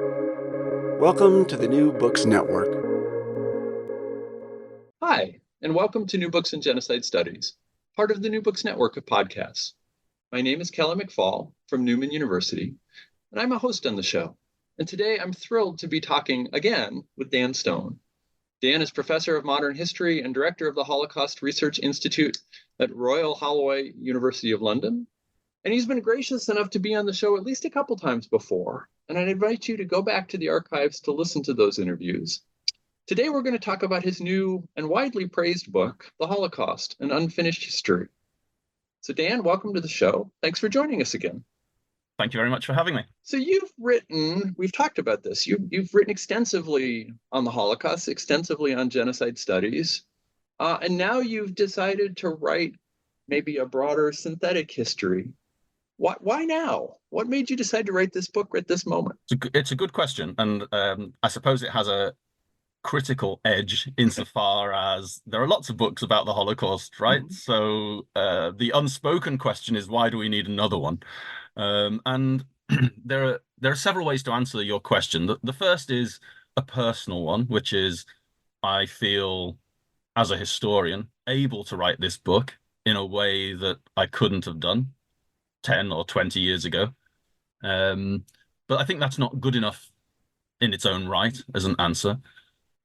Welcome to the New Books Network. Hi, and welcome to New Books in Genocide Studies, part of the New Books Network of podcasts. My name is Kelly McFall from Newman University, and I'm a host on the show. And today I'm thrilled to be talking again with Dan Stone. Dan is professor of modern history and director of the Holocaust Research Institute at Royal Holloway, University of London. And he's been gracious enough to be on the show at least a couple times before. And I'd invite you to go back to the archives to listen to those interviews. Today, we're going to talk about his new and widely praised book, The Holocaust, An Unfinished History. So, Dan, welcome to the show. Thanks for joining us again. Thank you very much for having me. So we've talked about this, you've written extensively on the Holocaust, extensively on genocide studies, and now you've decided to write maybe a broader synthetic history. Why now? What made you decide to write this book at this moment? It's a good question, and I suppose it has a critical edge insofar as there are lots of books about the Holocaust, right? Mm-hmm. So the unspoken question is, why do we need another one? And there are several ways to answer your question. The first is a personal one, which is I feel, as a historian, able to write this book in a way that I couldn't have done 10 or 20 years ago. But I think that's not good enough in its own right as an answer.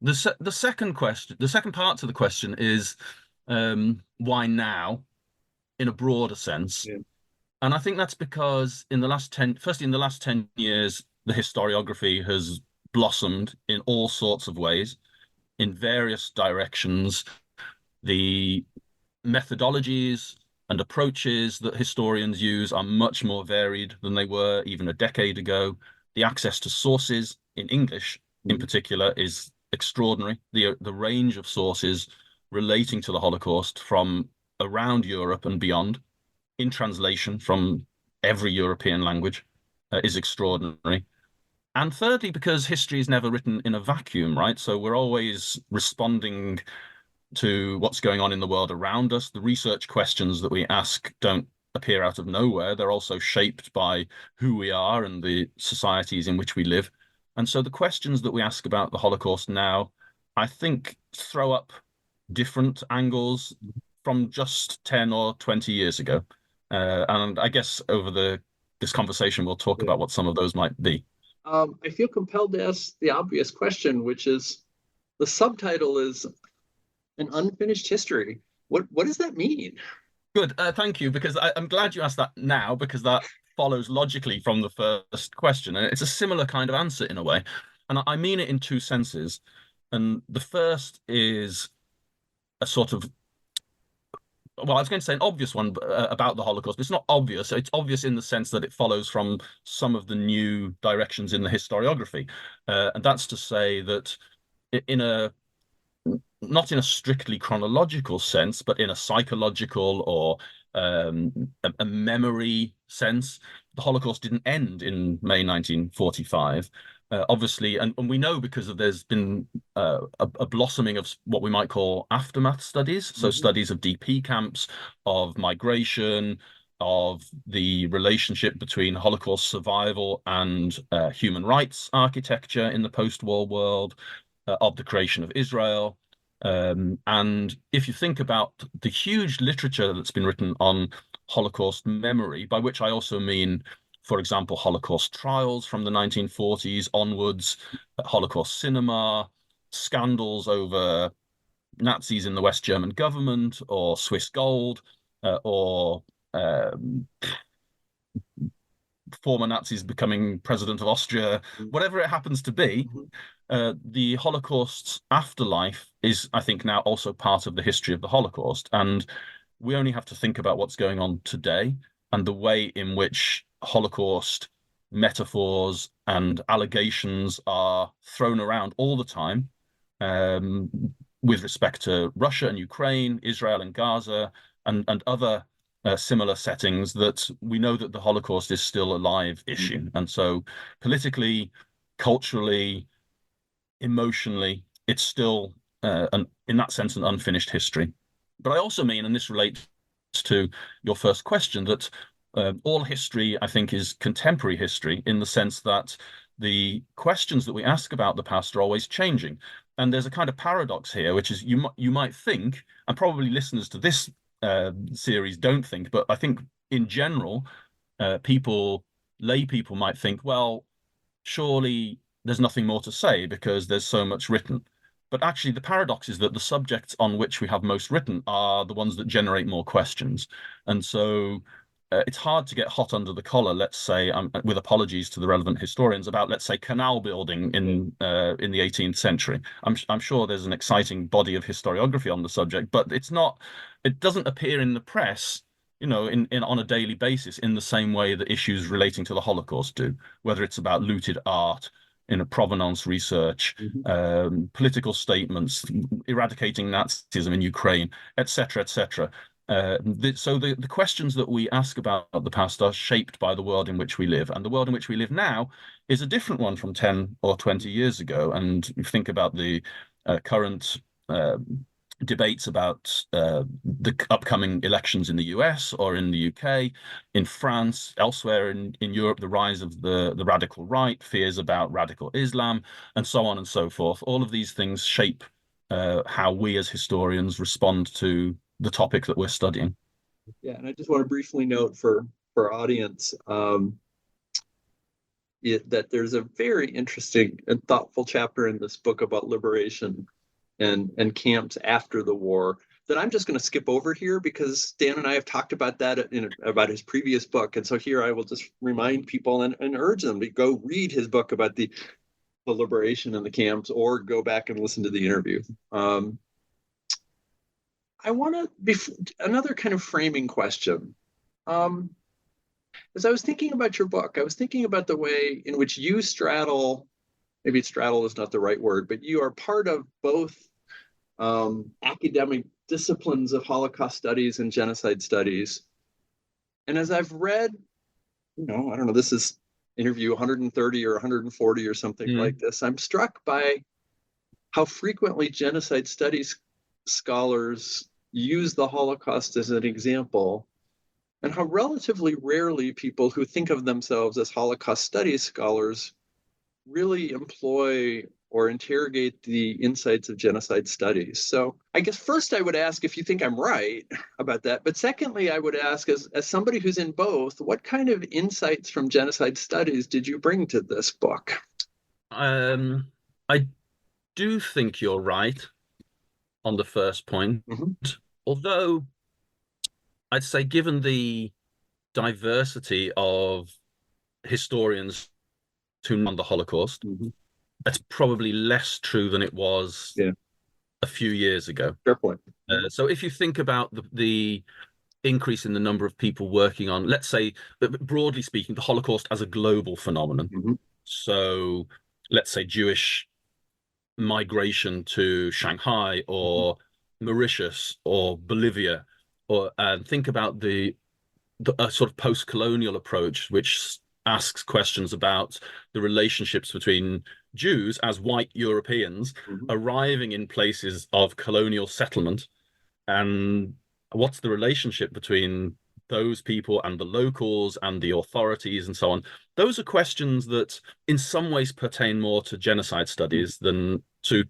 The second question, the second part to the question is why now, in a broader sense. Yeah. And I think that's because in the last 10 years, the historiography has blossomed in all sorts of ways, in various directions. The methodologies and approaches that historians use are much more varied than they were even a decade ago. The access to sources in English, in particular, is extraordinary. The range of sources relating to the Holocaust from around Europe and beyond, in translation from every European language, is extraordinary. And thirdly, because history is never written in a vacuum, right? So we're always responding to what's going on in the world around us. The research questions that we ask don't appear out of nowhere. They're also shaped by who we are and the societies in which we live. And so the questions that we ask about the Holocaust now, I think, throw up different angles from just 10 or 20 years ago. And I guess over this conversation, we'll talk about what some of those might be. I feel compelled to ask the obvious question, which is, the subtitle is An Unfinished History. What does that mean? Good, thank you, because I'm glad you asked that now, because that follows logically from the first question, and it's a similar kind of answer in a way. And I mean it in two senses. And the first is a sort of, well, I was going to say an obvious one about the Holocaust, but it's not obvious. It's obvious in the sense that it follows from some of the new directions in the historiography. And that's to say that not in a strictly chronological sense, but in a psychological or a memory sense, the Holocaust didn't end in May 1945. Obviously, and we know because there's been a blossoming of what we might call aftermath studies, so studies of DP camps, of migration, of the relationship between Holocaust survival and human rights architecture in the post-war world, of the creation of Israel. And if you think about the huge literature that's been written on Holocaust memory, by which I also mean, for example, Holocaust trials from the 1940s onwards, Holocaust cinema, scandals over Nazis in the West German government, or Swiss gold, or former Nazis becoming president of Austria, whatever it happens to be, the Holocaust's afterlife is, I think, now also part of the history of the Holocaust. And we only have to think about what's going on today and the way in which Holocaust metaphors and allegations are thrown around all the time, with respect to Russia and Ukraine, Israel and Gaza, and other similar settings, that we know that the Holocaust is still a live issue. And so politically, culturally, emotionally, it's still, in that sense, an unfinished history. But I also mean, and this relates to your first question, that all history, I think, is contemporary history, in the sense that the questions that we ask about the past are always changing. And there's a kind of paradox here, which is you might think, and probably listeners to this series don't think, but I think in general, lay people might think, well, surely there's nothing more to say because there's so much written. But actually, the paradox is that the subjects on which we have most written are the ones that generate more questions. And so it's hard to get hot under the collar, let's say, with apologies to the relevant historians, about, let's say, canal building in the 18th century. I'm sure there's an exciting body of historiography on the subject, but it doesn't appear in the press, on a daily basis in the same way that issues relating to the Holocaust do, whether it's about looted art, in a provenance research, political statements, eradicating Nazism in Ukraine, etc., etc. So the questions that we ask about the past are shaped by the world in which we live. And the world in which we live now is a different one from 10 or 20 years ago. And you think about the current debates about the upcoming elections in the US or in the UK, in France, elsewhere in Europe, the rise of the radical right, fears about radical Islam, and so on and so forth. All of these things shape how we as historians respond to the topic that we're studying. Yeah, and I just want to briefly note for our audience that there's a very interesting and thoughtful chapter in this book about liberation and camps after the war that I'm just going to skip over here because Dan and I have talked about that about his previous book. And so here I will just remind people and urge them to go read his book about the liberation and the camps, or go back and listen to the interview. I want to be another kind of framing question. As I was thinking about your book, I was thinking about the way in which you straddle, maybe straddle is not the right word, but you are part of both academic disciplines of Holocaust studies and genocide studies. And as I've read, I don't know, this is interview 130 or 140 or something like this, I'm struck by how frequently genocide studies scholars use the Holocaust as an example, and how relatively rarely people who think of themselves as Holocaust studies scholars really employ or interrogate the insights of genocide studies. So I guess first I would ask if you think I'm right about that. But secondly, I would ask, as somebody who's in both, what kind of insights from genocide studies did you bring to this book? I do think you're right on the first point. Although I'd say, given the diversity of historians who know the Holocaust, that's probably less true than it was a few years ago. Fair point. So if you think about the increase in the number of people working on, let's say, broadly speaking, the Holocaust as a global phenomenon. So let's say Jewish migration to Shanghai or Mauritius or Bolivia, or think about the sort of post-colonial approach, which asks questions about the relationships between Jews as white Europeans arriving in places of colonial settlement, and what's the relationship between those people and the locals and the authorities and so on. Those are questions that in some ways pertain more to genocide studies than to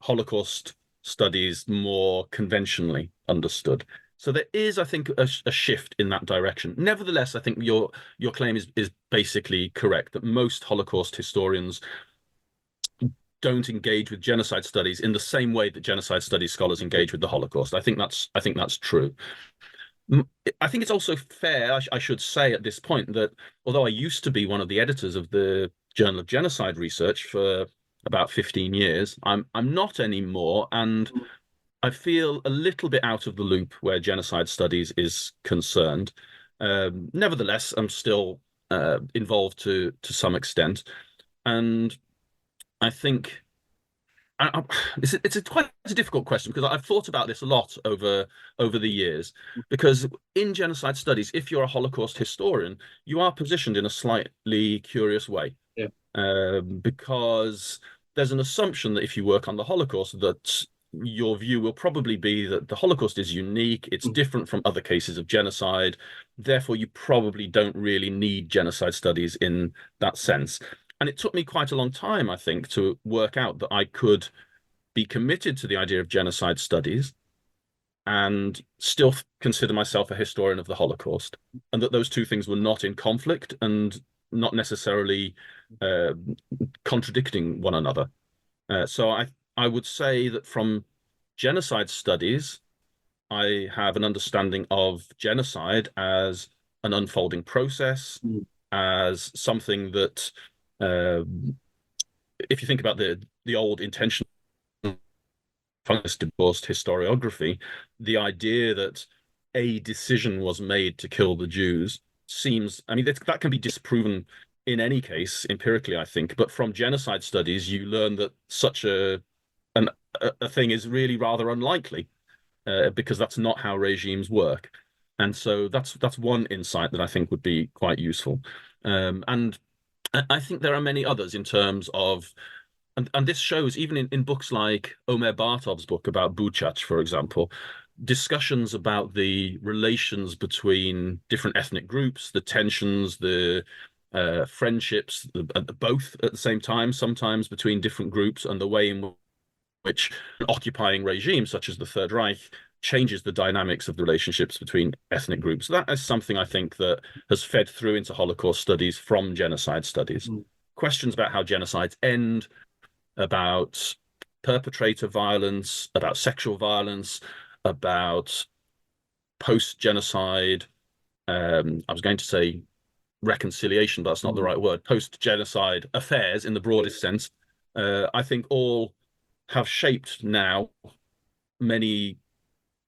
Holocaust studies more conventionally understood. So there is, I think, a shift in that direction. Nevertheless, I think your claim is basically correct, that most Holocaust historians don't engage with genocide studies in the same way that genocide studies scholars engage with the Holocaust. I think that's true. I think it's also fair, I should say at this point, that although I used to be one of the editors of the Journal of Genocide Research for about 15 years, I'm not anymore, and I feel a little bit out of the loop where genocide studies is concerned. Nevertheless, I'm still involved to some extent, and I think it's quite a difficult question, because I've thought about this a lot over the years. Because in genocide studies, if you're a Holocaust historian, you are positioned in a slightly curious way, because there's an assumption that if you work on the Holocaust, that your view will probably be that the Holocaust is unique, it's different from other cases of genocide, therefore you probably don't really need genocide studies in that sense. And it took me quite a long time, I think, to work out that I could be committed to the idea of genocide studies and still consider myself a historian of the Holocaust, and that those two things were not in conflict and not necessarily uh, contradicting one another. So I would say that from genocide studies, I have an understanding of genocide as an unfolding process, as something that, uh, if you think about the old intention divorced historiography, the idea that a decision was made to kill the Jews seems, I mean, that can be disproven in any case empirically, I think. But from genocide studies, you learn that such a thing is really rather unlikely, because that's not how regimes work. And so that's one insight that I think would be quite useful. And I think there are many others in terms of, and this shows even in books like Omer Bartov's book about Buchach, for example, discussions about the relations between different ethnic groups, the tensions, the friendships, both at the same time, sometimes between different groups, and the way in which an occupying regime such as the Third Reich changes the dynamics of the relationships between ethnic groups. That is something I think that has fed through into Holocaust studies from genocide studies. Questions about how genocides end, about perpetrator violence, about sexual violence, about post-genocide, I was going to say reconciliation, but that's not the right word, post-genocide affairs in the broadest sense, I think all have shaped now many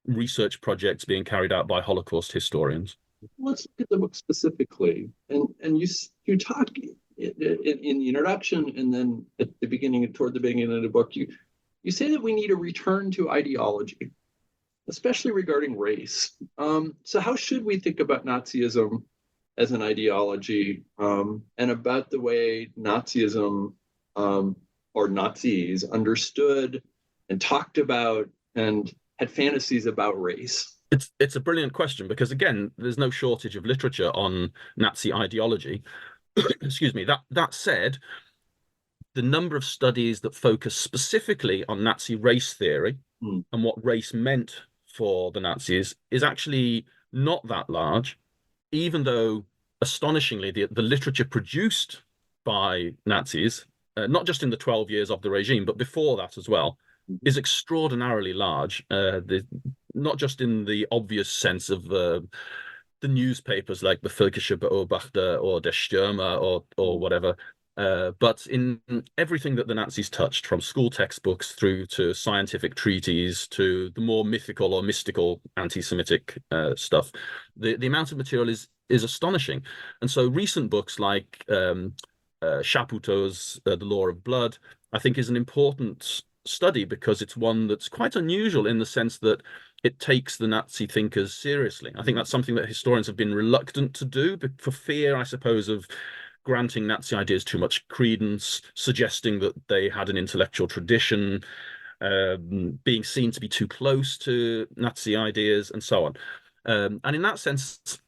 research projects being carried out by Holocaust historians. Let's look at the book specifically. And you talk in the introduction, and then at the beginning, toward the beginning of the book, you say that we need a return to ideology, especially regarding race. So how should we think about Nazism as an ideology, and about the way Nazism, or Nazis understood and talked about and had fantasies about race? It's a brilliant question, because again, there's no shortage of literature on Nazi ideology. Excuse me. That said, the number of studies that focus specifically on Nazi race theory and what race meant for the Nazis is actually not that large, even though astonishingly the literature produced by Nazis, not just in the 12 years of the regime, but before that as well, is extraordinarily large. Not just in the obvious sense of the newspapers like the Völkische Beobachter or Der Stürmer or whatever, but in everything that the Nazis touched, from school textbooks through to scientific treatises to the more mythical or mystical anti-Semitic stuff, the amount of material is astonishing. And so recent books like Chaputow's The Law of Blood, I think, is an important study, because it's one that's quite unusual in the sense that it takes the Nazi thinkers seriously. I think that's something that historians have been reluctant to do, for fear, I suppose, of granting Nazi ideas too much credence, suggesting that they had an intellectual tradition, being seen to be too close to Nazi ideas, and so on. And in that sense,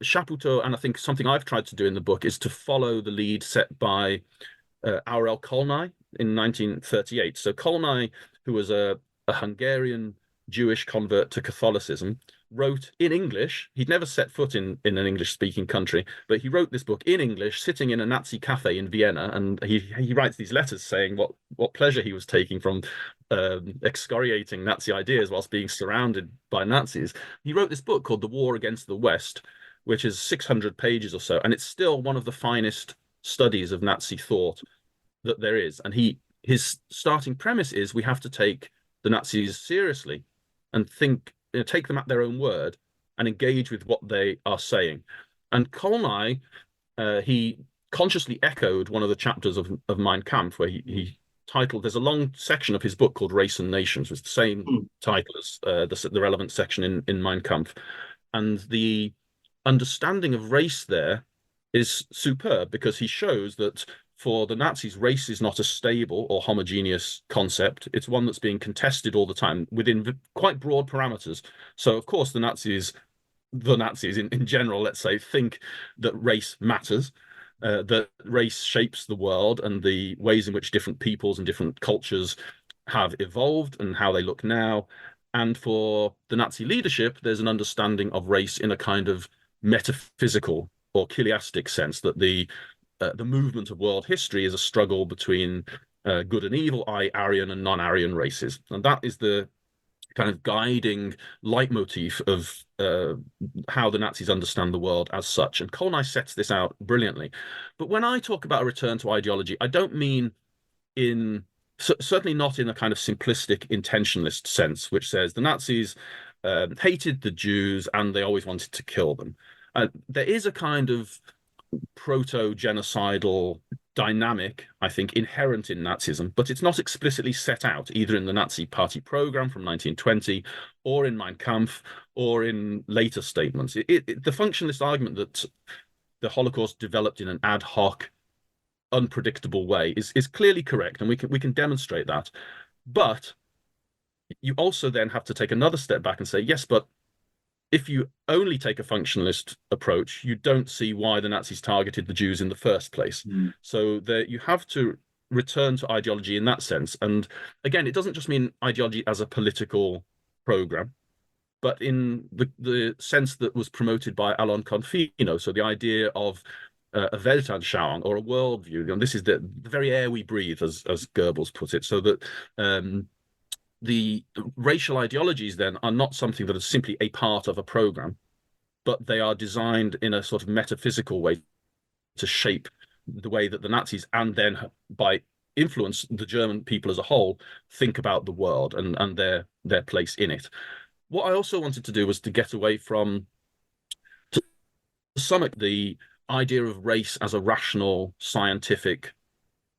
Chaputov, and I think something I've tried to do in the book, is to follow the lead set by Aurel Kolnai in 1938. So Kolnai, who was a Hungarian Jewish convert to Catholicism, wrote in English. He'd never set foot in an English-speaking country, but he wrote this book in English, sitting in a Nazi cafe in Vienna, and he writes these letters saying what pleasure he was taking from excoriating Nazi ideas whilst being surrounded by Nazis. He wrote this book called The War Against the West, which is 600 pages or so, and it's still one of the finest studies of Nazi thought that there is. And his starting premise is we have to take the Nazis seriously and take them at their own word and engage with what they are saying. And Kolnai, he consciously echoed one of the chapters of Mein Kampf, where he titled, there's a long section of his book called Race and Nations, with the same title as the relevant section in Mein Kampf. And the understanding of race there is superb, because he shows that for the Nazis, race is not a stable or homogeneous concept. It's one that's being contested all the time within quite broad parameters. So, of course, the Nazis in general, let's say, think that race matters. that race shapes the world and the ways in which different peoples and different cultures have evolved and how they look now. And for the Nazi leadership, there's an understanding of race in a kind of metaphysical or chiastic sense, that the movement of world history is a struggle between good and evil, i.e. Aryan and non-Aryan races. And that is the kind of guiding leitmotif of how the Nazis understand the world as such. And Kolnai sets this out brilliantly. But when I talk about a return to ideology, I don't mean certainly not in a kind of simplistic intentionalist sense, which says the Nazis hated the Jews and they always wanted to kill them. There is a kind of proto-genocidal dynamic, I think, inherent in Nazism, but it's not explicitly set out either in the Nazi Party program from 1920 or in Mein Kampf or in later statements. The functionalist argument that the Holocaust developed in an ad hoc, unpredictable way is clearly correct, and we can demonstrate that. But you also then have to take another step back and say, yes, but if you only take a functionalist approach, you don't see why the Nazis targeted the Jews in the first place. So you have to return to ideology in that sense. And again, it doesn't just mean ideology as a political program, but in the sense that was promoted by Alon Confino. So the idea of a Weltanschauung, or a worldview. This is the very air we breathe, as Goebbels put it. So that the racial ideologies then are not something that is simply a part of a program, but they are designed in a sort of metaphysical way to shape the way that the Nazis, and then by influence the German people as a whole, think about the world and their place in it. What I also wanted to do was to get away from, to some extent, the idea of race as a rational scientific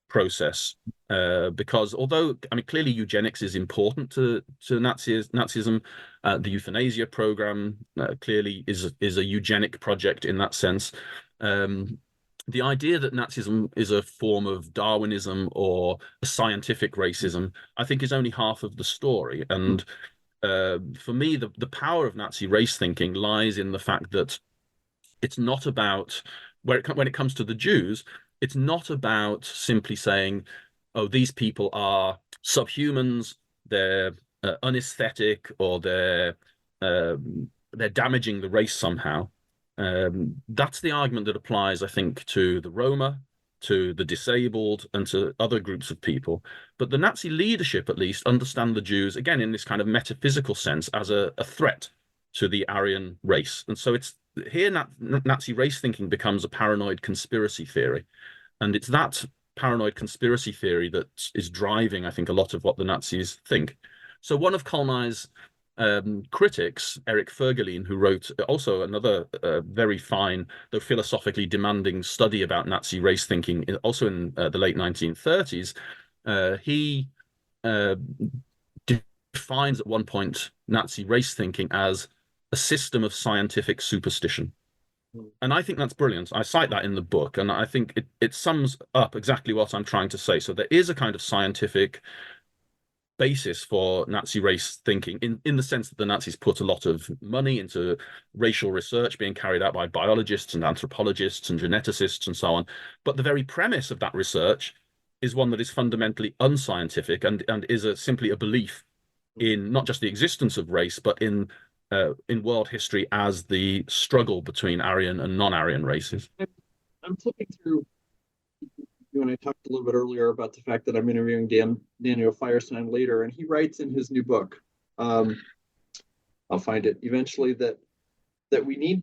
process, because although, I mean, clearly eugenics is important to Nazism, the euthanasia program clearly is a eugenic project in that sense. The idea that Nazism is a form of Darwinism or a scientific racism, I think, is only half of the story. And for me, the power of Nazi race thinking lies in the fact that it's not about, when it comes to the Jews, it's not about simply saying, oh, these people are subhumans, they're unesthetic, or they're damaging the race somehow. That's the argument that applies, I think, to the Roma, to the disabled, and to other groups of people. But the Nazi leadership, at least, understand the Jews, again, in this kind of metaphysical sense, as a threat to the Aryan race. And so it's here Nazi race thinking becomes a paranoid conspiracy theory. And it's that paranoid conspiracy theory that is driving, I think, a lot of what the Nazis think. So one of Kolnai's critics, Eric Fergelin, who wrote also another very fine, though philosophically demanding study about Nazi race thinking, also in the late 1930s, he defines at one point Nazi race thinking as a system of scientific superstition. And I think that's brilliant. I cite that in the book, and I think it sums up exactly what I'm trying to say. So there is a kind of scientific basis for Nazi race thinking in the sense that the Nazis put a lot of money into racial research being carried out by biologists and anthropologists and geneticists and so on. But the very premise of that research is one that is fundamentally unscientific and is simply a belief in not just the existence of race, but in world history as the struggle between Aryan and non-Aryan races. I'm flipping through you and I talked a little bit earlier about the fact that I'm interviewing Daniel Firestein later, and he writes in his new book, I'll find it eventually, that we need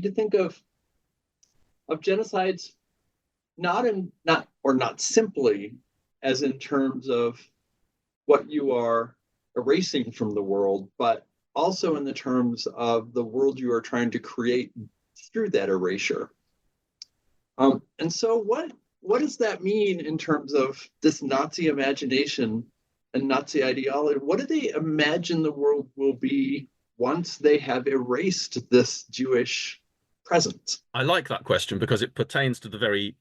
to think of genocides not simply as in terms of what you are erasing from the world, but also in the terms of the world you are trying to create through that erasure. And so what does that mean in terms of this Nazi imagination and Nazi ideology? What do they imagine the world will be once they have erased this Jewish presence? I like that question because it pertains to the very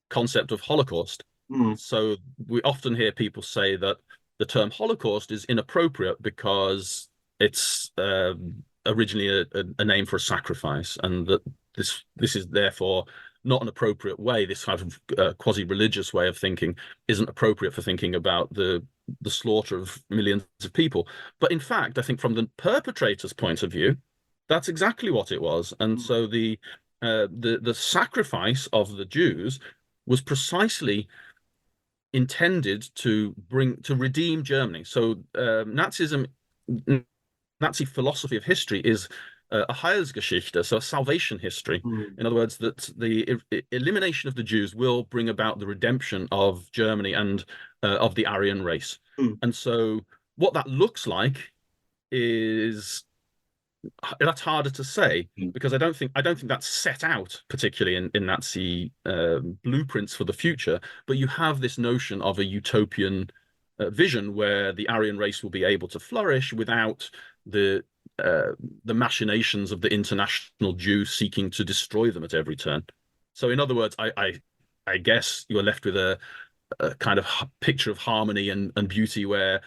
concept of Holocaust. So we often hear people say that the term Holocaust is inappropriate because it's originally a name for a sacrifice, and that this is therefore not an appropriate way. This kind of quasi-religious way of thinking isn't appropriate for thinking about the slaughter of millions of people. But in fact, I think from the perpetrator's point of view, that's exactly what it was. And so the sacrifice of the Jews was precisely intended to redeem Germany. So Nazism, Nazi philosophy of history is a Heilsgeschichte, so a salvation history. In other words, that the elimination of the Jews will bring about the redemption of Germany and of the Aryan race. And so what that looks like is that's harder to say, because I don't think that's set out particularly in Nazi blueprints for the future. But you have this notion of a utopian vision where the Aryan race will be able to flourish without the machinations of the international Jew seeking to destroy them at every turn. So in other words, I guess you're left with a kind of picture of harmony and beauty where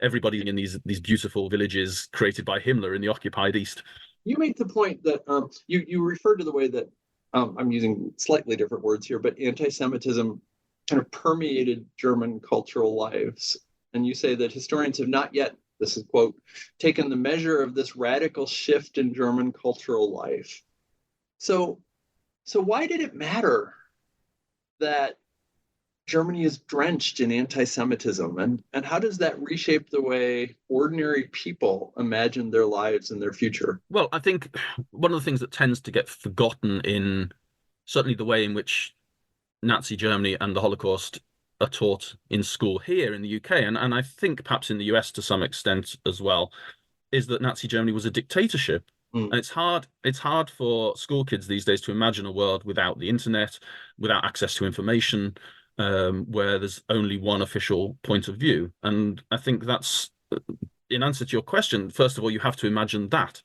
everybody in these beautiful villages created by Himmler in the occupied East. You make the point that you refer to the way that I'm using slightly different words here, but anti-Semitism kind of permeated German cultural lives. And you say that historians have not yet, this is quote, taken the measure of this radical shift in German cultural life. So why did it matter that Germany is drenched in anti-Semitism, and how does that reshape the way ordinary people imagine their lives and their future? Well, I think one of the things that tends to get forgotten in certainly the way in which Nazi Germany and the Holocaust are taught in school here in the UK, and I think perhaps in the US to some extent as well, is that Nazi Germany was a dictatorship. And it's hard for school kids these days to imagine a world without the internet, without access to information, where there's only one official point of view. And I think that's, in answer to your question, first of all, you have to imagine that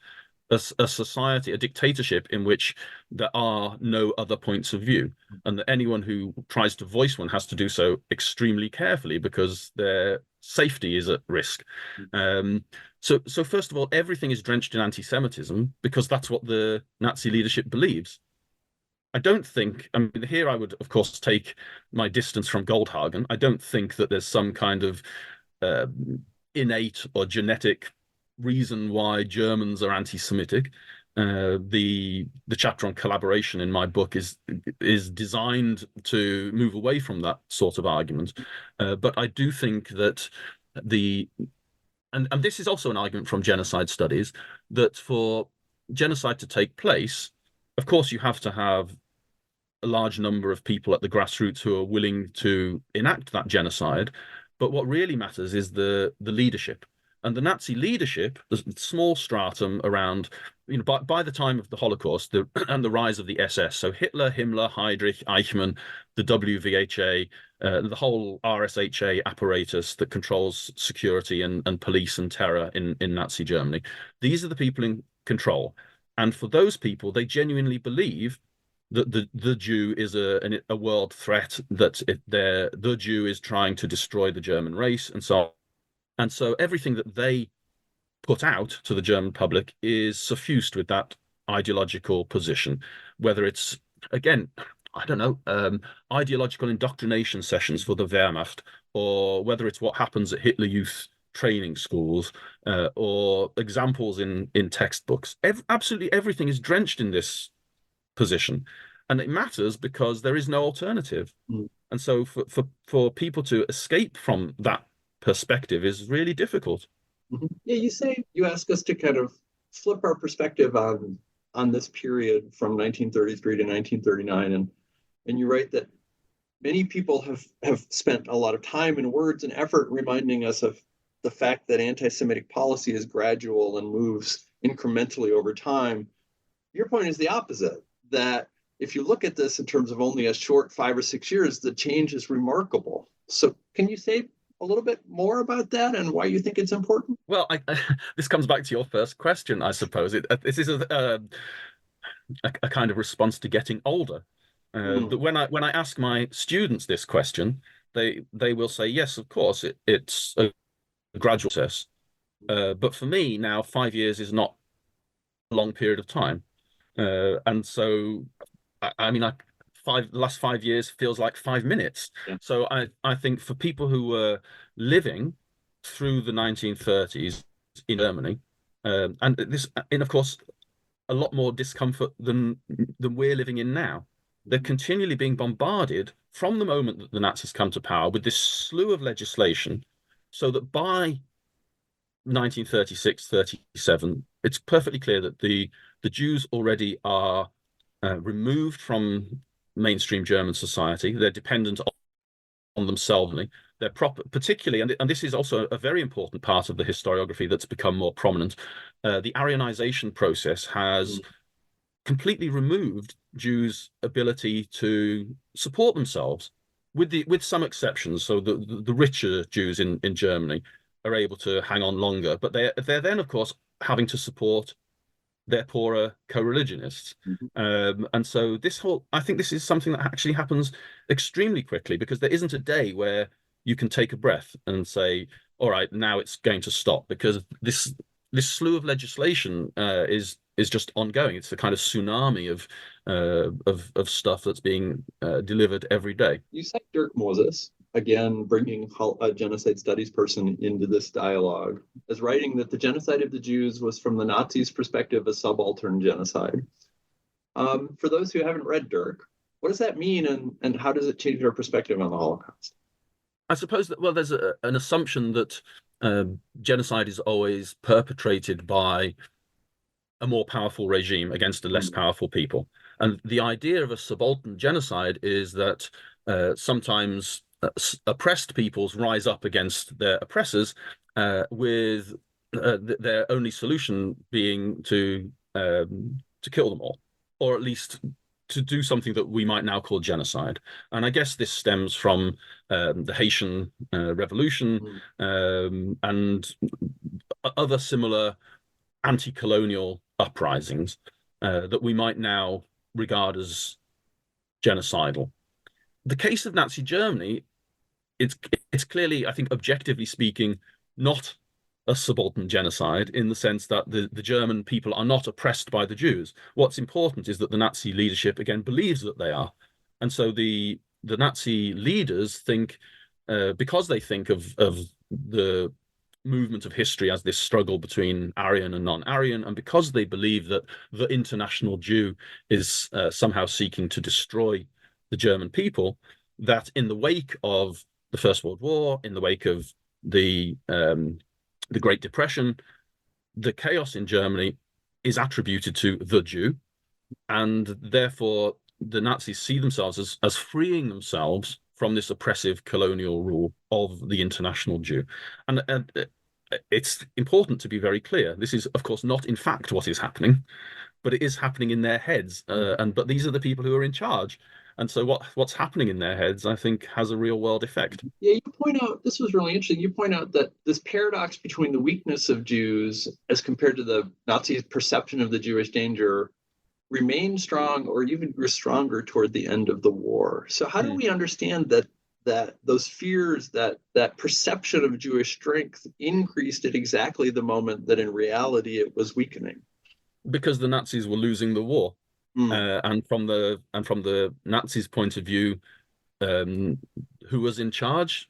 a society, a dictatorship in which there are no other points of view, and that anyone who tries to voice one has to do so extremely carefully because their safety is at risk. So first of all, everything is drenched in anti-Semitism because that's what the Nazi leadership believes. I don't think, I mean, here I would, of course, take my distance from Goldhagen. I don't think that there's some kind of innate or genetic reason why Germans are anti-Semitic. The chapter on collaboration in my book is designed to move away from that sort of argument. But I do think that and this is also an argument from genocide studies, that for genocide to take place, of course, you have to have a large number of people at the grassroots who are willing to enact that genocide. But what really matters is the leadership. And the Nazi leadership, the small stratum around, by the time of the Holocaust and the rise of the SS, so Hitler, Himmler, Heydrich, Eichmann, the WVHA, the whole RSHA apparatus that controls security and police and terror in Nazi Germany, these are the people in control. And for those people, they genuinely believe that the Jew is a world threat, that the Jew is trying to destroy the German race, and so on. And so everything that they put out to the German public is suffused with that ideological position, whether it's, again, I don't know, ideological indoctrination sessions for the Wehrmacht, or whether it's what happens at Hitler Youth training schools, or examples in textbooks. Absolutely everything is drenched in this position. And it matters because there is no alternative. And so for people to escape from that perspective is really difficult. Yeah, you ask us to kind of flip our perspective on this period from 1933 to 1939, and you write that many people have spent a lot of time and words and effort reminding us of the fact that anti-Semitic policy is gradual and moves incrementally over time. Your point is the opposite, that if you look at this in terms of only a short 5 or 6 years, the change is remarkable. So can you say a little bit more about that and why you think it's important? Well, this comes back to your first question, I suppose. This is a kind of response to getting older. That when I ask my students this question, they will say, yes, of course, it's a gradual process. But for me now, 5 years is not a long period of time. And so I mean, last 5 years feels like 5 minutes. Yeah. So I think for people who were living through the 1930s in Germany, and of course a lot more discomfort than we're living in now. They're continually being bombarded from the moment that the Nazis come to power with this slew of legislation, so that by 1936, 37, it's perfectly clear that the Jews already are removed from mainstream German society. They're dependent on themselves. They're particularly, and this is also a very important part of the historiography that's become more prominent. The Aryanization process has completely removed Jews' ability to support themselves, with some exceptions. So the richer Jews in Germany are able to hang on longer, but they're then, of course, having to support their poorer co-religionists. And so I think this is something that actually happens extremely quickly, because there isn't a day where you can take a breath and say, all right, now it's going to stop, because this slew of legislation is just ongoing. It's a kind of tsunami of stuff that's being delivered every day. You cite Dirk Moses, again, bringing a genocide studies person into this dialogue, as writing that the genocide of the Jews was, from the Nazis' perspective, a subaltern genocide. For those who haven't read Dirk, what does that mean, and how does it change our perspective on the Holocaust? I suppose that, well, there's an assumption that genocide is always perpetrated by a more powerful regime against a less powerful people. And the idea of a subaltern genocide is that sometimes oppressed peoples rise up against their oppressors, with their only solution being to kill them all, or at least to do something that we might now call genocide. And I guess this stems from the Haitian Revolution, and other similar anti-colonial uprisings that we might now regard as genocidal. The case of Nazi Germany, it's clearly, I think, objectively speaking, not a subaltern genocide, in the sense that the German people are not oppressed by the Jews. What's important is that the Nazi leadership, again, believes that they are. And so the Nazi leaders think, because they think of the movement of history as this struggle between Aryan and non-Aryan, and because they believe that the international Jew is somehow seeking to destroy the German people, that in the wake of the First World War, in the wake of the Great Depression, the chaos in Germany is attributed to the Jew, and therefore the Nazis see themselves as freeing themselves from this oppressive colonial rule of the international Jew. And it's important to be very clear. This is, of course, not in fact what is happening, but it is happening in their heads. But these are the people who are in charge. And so what's happening in their heads, I think, has a real world effect. Yeah, you point out, this was really interesting, you point out that this paradox between the weakness of Jews as compared to the Nazis' perception of the Jewish danger remained strong, or even grew stronger toward the end of the war. So how do we understand that those fears, that perception of Jewish strength increased at exactly the moment that in reality it was weakening? Because the Nazis were losing the war. And from the Nazis' point of view, who was in charge?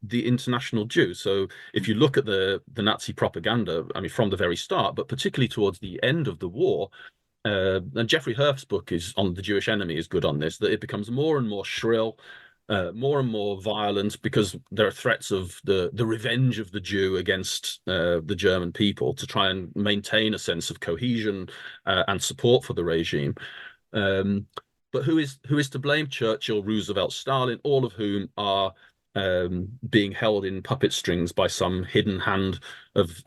The international Jew. So if you look at the Nazi propaganda, I mean, from the very start, but particularly towards the end of the war, and Jeffrey Herf's book is on the Jewish enemy is good on this, that it becomes more and more shrill, more and more violent, because there are threats of the revenge of the Jew against the German people, to try and maintain a sense of cohesion and support for the regime. But who is to blame? Churchill, Roosevelt, Stalin, all of whom are being held in puppet strings by some hidden hand of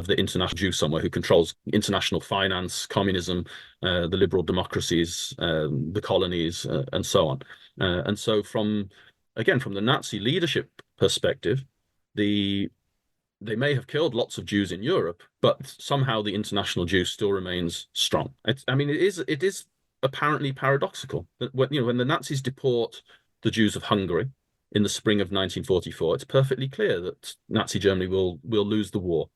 the international Jew somewhere, who controls international finance, communism, the liberal democracies, the colonies, and so on. And so from the Nazi leadership perspective, they may have killed lots of Jews in Europe, but somehow the international Jew still remains strong. It is apparently paradoxical that when the Nazis deport the Jews of Hungary in the spring of 1944, it's perfectly clear that Nazi Germany will lose the war.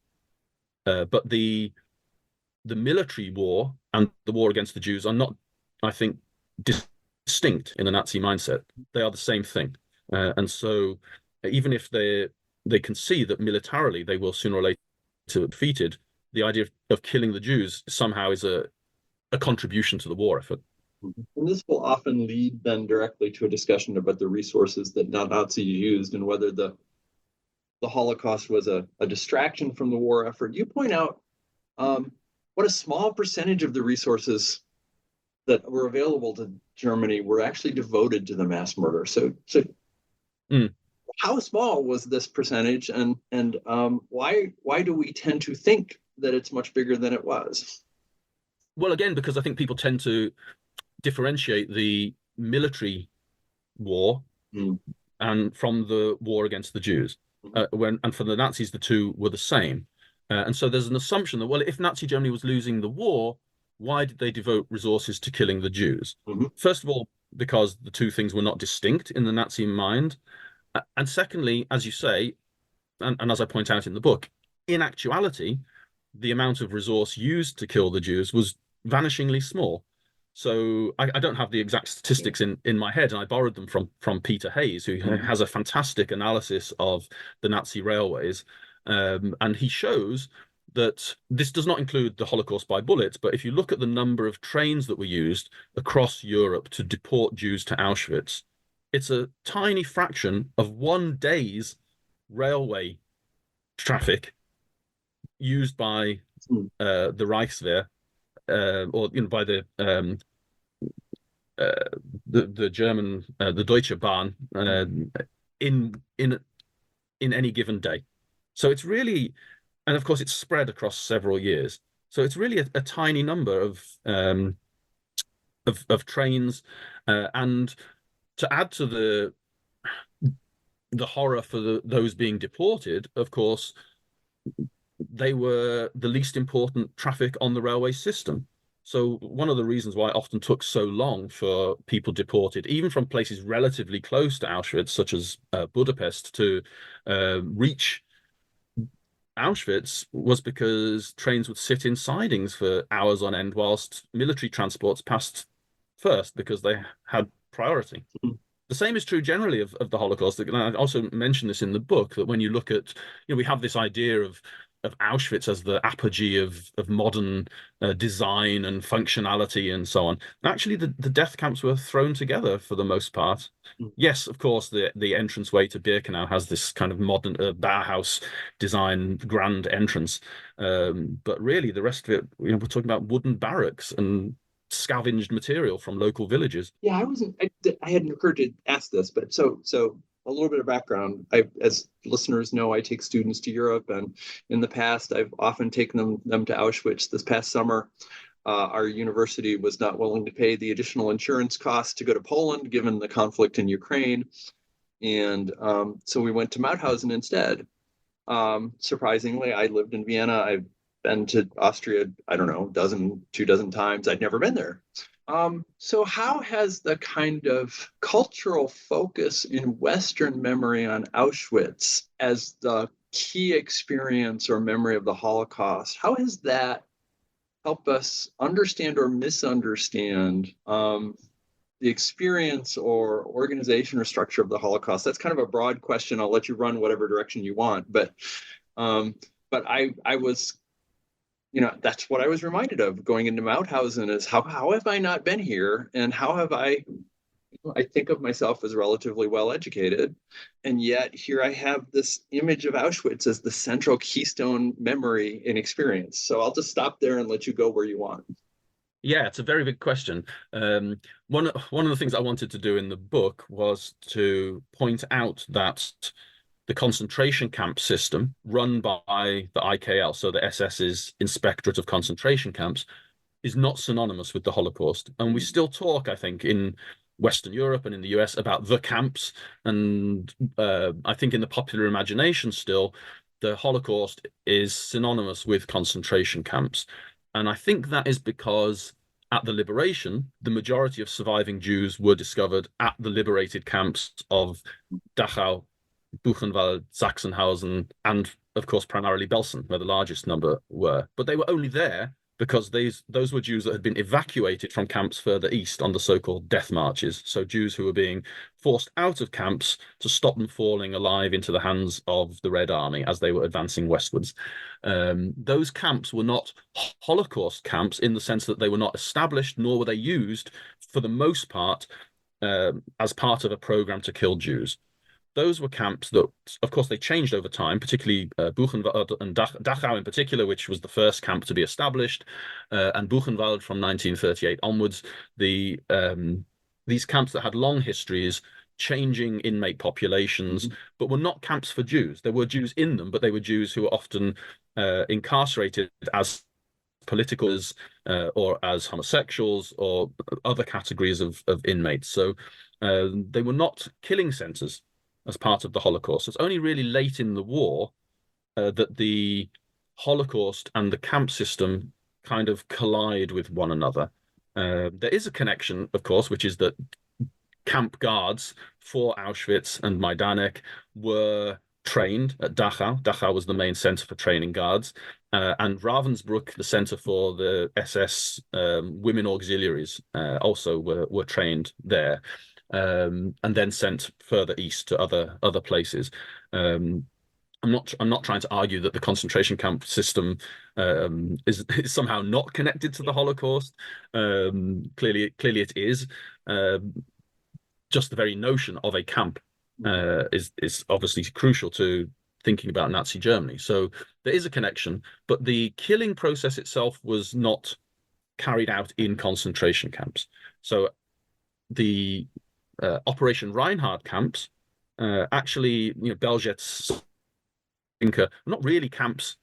But the military war and the war against the Jews are not, I think, distinct in the Nazi mindset. They are the same thing. And so even if they can see that militarily they will sooner or later be defeated, the idea of killing the Jews somehow is a contribution to the war effort. And this will often lead then directly to a discussion about the resources that Nazis used and whether the Holocaust was a distraction from the war effort. You point out what a small percentage of the resources that were available to Germany were actually devoted to the mass murder. So how small was this percentage, and why do we tend to think that it's much bigger than it was? Well, again, because I think people tend to differentiate the military war and from the war against the Jews. And for the Nazis, the two were the same. And so there's an assumption that, well, if Nazi Germany was losing the war, why did they devote resources to killing the Jews? First of all, because the two things were not distinct in the Nazi mind. And secondly, as you say, and as I point out in the book, in actuality, the amount of resource used to kill the Jews was vanishingly small. So I don't have the exact statistics in my head, and I borrowed them from Peter Hayes, who has a fantastic analysis of the Nazi railways. And he shows that this does not include the Holocaust by bullets, but if you look at the number of trains that were used across Europe to deport Jews to Auschwitz, it's a tiny fraction of one day's railway traffic used by the Reichswehr, or by the German, the Deutsche Bahn, in any given day. So it's really, and of course it's spread across several years. So it's really a tiny number of trains, and to add to the horror for those being deported, of course, they were the least important traffic on the railway system. So one of the reasons why it often took so long for people deported, even from places relatively close to Auschwitz, such as Budapest, to reach Auschwitz, was because trains would sit in sidings for hours on end whilst military transports passed first because they had priority. The same is true generally of the Holocaust. And I also mention this in the book, that when you look at, we have this idea of Auschwitz as the apogee of modern design and functionality and so on. Actually, the death camps were thrown together for the most part. Yes, of course, the entranceway to Birkenau has this kind of modern Bauhaus design, grand entrance. But really, the rest of it, we're talking about wooden barracks and scavenged material from local villages. Yeah, I hadn't occurred to ask this, but so a little bit of background. As listeners know, I take students to Europe, and in the past, I've often taken them to Auschwitz. This past summer, our university was not willing to pay the additional insurance costs to go to Poland, given the conflict in Ukraine, and so we went to Mauthausen instead. Surprisingly, I lived in Vienna. I've been to Austria, I don't know, 2 dozen times. I'd never been there. So how has the kind of cultural focus in Western memory on Auschwitz as the key experience or memory of the Holocaust, how has that helped us understand or misunderstand the experience or organization or structure of the Holocaust? That's kind of a broad question. I'll let you run whatever direction you want, but I was, that's what I was reminded of going into Mauthausen, is how have I not been here, and how have I think of myself as relatively well educated, and yet here I have this image of Auschwitz as the central keystone memory and experience. So I'll just stop there and let you go where you want. Yeah, it's a very big question. One of the things I wanted to do in the book was to point out that the concentration camp system run by the IKL, so the SS's Inspectorate of Concentration Camps, is not synonymous with the Holocaust. And we still talk, I think, in Western Europe and in the US about the camps. And I think in the popular imagination still, the Holocaust is synonymous with concentration camps. And I think that is because at the liberation, the majority of surviving Jews were discovered at the liberated camps of Dachau, Buchenwald, Sachsenhausen, and of course primarily Belsen, where the largest number were. But they were only there because those were Jews that had been evacuated from camps further east on the so-called death marches. So Jews who were being forced out of camps to stop them falling alive into the hands of the Red Army as they were advancing westwards. Those camps were not Holocaust camps in the sense that they were not established, nor were they used for the most part as part of a program to kill Jews. Those were camps that, of course, they changed over time, particularly Buchenwald and Dachau in particular, which was the first camp to be established, and Buchenwald from 1938 onwards. These camps that had long histories, changing inmate populations, but were not camps for Jews. There were Jews in them, but they were Jews who were often incarcerated as politicals or as homosexuals or other categories of inmates. So they were not killing centers as part of the Holocaust. It's only really late in the war that the Holocaust and the camp system kind of collide with one another. There is a connection, of course, which is that camp guards for Auschwitz and Majdanek were trained at Dachau. Dachau was the main center for training guards, and Ravensbrück, the center for the SS women auxiliaries, also were trained there. And then sent further east to other places. I'm not trying to argue that the concentration camp system is somehow not connected to the Holocaust. Clearly it is. Just the very notion of a camp is obviously crucial to thinking about Nazi Germany. So there is a connection, but the killing process itself was not carried out in concentration camps. So the Operation Reinhard camps, actually, Belzet's not really camps.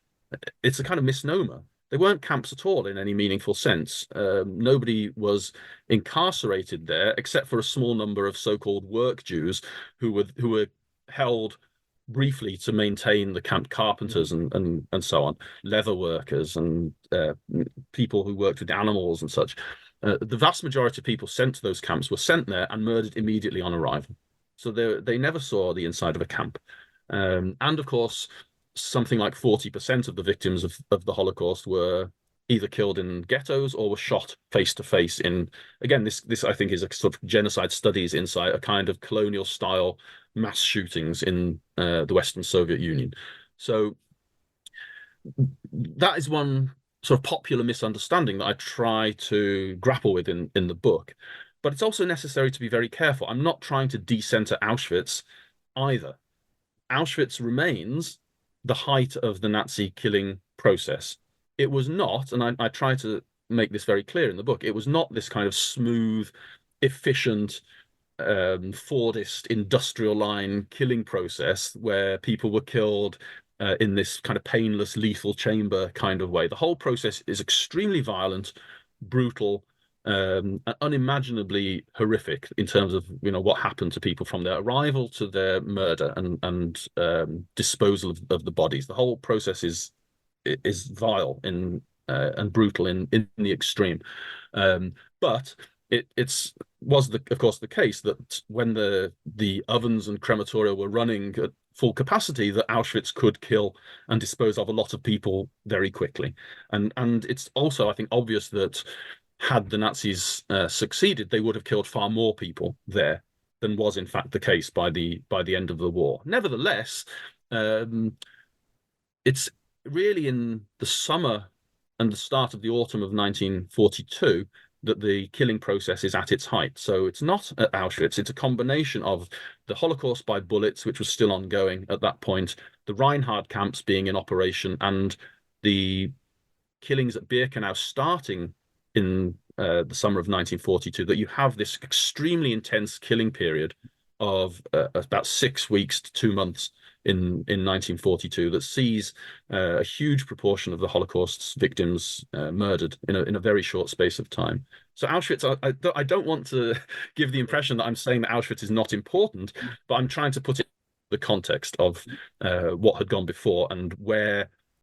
It's a kind of misnomer. They weren't camps at all in any meaningful sense. Nobody was incarcerated there except for a small number of so-called work Jews who were held briefly to maintain the camp carpenters and so on, leather workers and people who worked with animals and such. The vast majority of people sent to those camps were sent there and murdered immediately on arrival. So they never saw the inside of a camp. And of course, something like 40% of the victims of the Holocaust were either killed in ghettos or were shot face to face in, again, this I think is a sort of genocide studies insight, a kind of colonial style mass shootings in the Western Soviet Union. So that is one sort of popular misunderstanding that I try to grapple with in the book. But it's also necessary to be very careful. I'm not trying to decenter Auschwitz either. Auschwitz remains the height of the Nazi killing process. It was not, and I try to make this very clear in the book, it was not this kind of smooth, efficient, Fordist industrial line killing process where people were killed in this kind of painless, lethal chamber kind of way. The whole process is extremely violent, brutal, and unimaginably horrific in terms of what happened to people from their arrival to their murder and disposal of the bodies. The whole process is vile and brutal in the extreme. But it was of course the case that when the ovens and crematoria were running at full capacity, that Auschwitz could kill and dispose of a lot of people very quickly. And it's also, I think, obvious that had the Nazis succeeded, they would have killed far more people there than was in fact the case by the end of the war. Nevertheless, it's really in the summer and the start of the autumn of 1942 that the killing process is at its height. So it's not at Auschwitz, it's a combination of the Holocaust by bullets, which was still ongoing at that point, the Reinhard camps being in operation, and the killings at Birkenau starting in the summer of 1942, that you have this extremely intense killing period of about 6 weeks to 2 months in 1942 that sees a huge proportion of the Holocaust's victims murdered in a very short space of time. So Auschwitz, I don't want to give the impression that I'm saying that Auschwitz is not important, but I'm trying to put it in the context of what had gone before and where